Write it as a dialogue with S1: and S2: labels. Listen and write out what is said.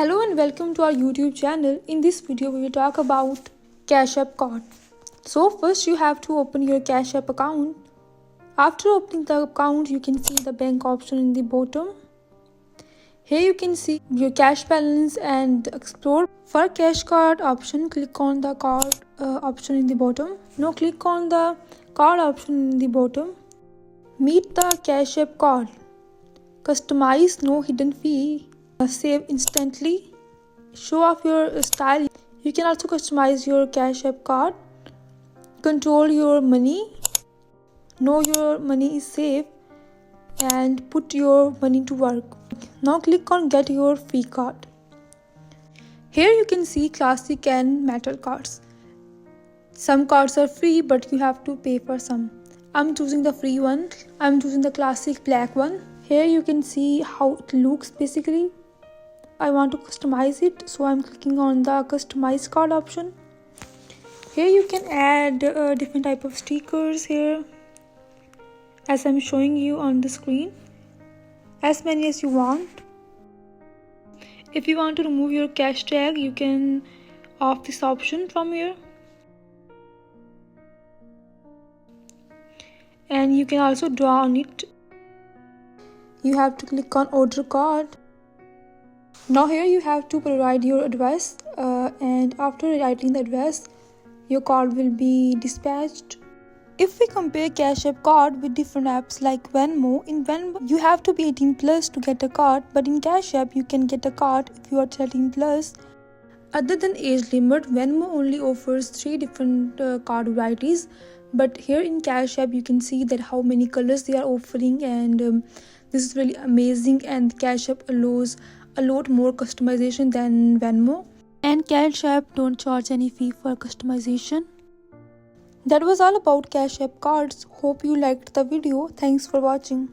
S1: Hello and welcome to our YouTube channel. In this video, we will talk about Cash App card. So first you have to open your Cash App account. After opening the account, you can see the bank option in the bottom. Here you can see your cash balance and explore. For cash card option, click on the card option in the bottom. Now click on the card option in the bottom. Meet the Cash App card. Customize, no hidden fee. Save instantly. Show off your style. You can also customize your Cash App card. Control your money. Know your money is safe and put your money to work. Now click on get your free card. Here you can see classic and metal cards. Some cards are free but you have to pay for some. I'm choosing the free one. I'm choosing the classic black one. Here you can see how it looks basically. I want to customize it, so I'm clicking on the customize card option. Here you can add different type of stickers here, as I'm showing you on the screen, as many as you want. If you want to remove your cash tag, you can off this option from here, and you can also draw on it. You have to click on order card. Now here you have to provide your address and after writing the address, your card will be dispatched. If we compare Cash App card with different apps like Venmo, in Venmo you have to be 18 plus to get a card, but in Cash App you can get a card if you are 13 plus. Other than age limit, Venmo only offers 3 different card varieties, but here in Cash App you can see that how many colors they are offering, and this is really amazing, and Cash App allows a lot more customization than Venmo, and Cash App don't charge any fee for customization. That was all about Cash App cards. Hope you liked the video. Thanks for watching.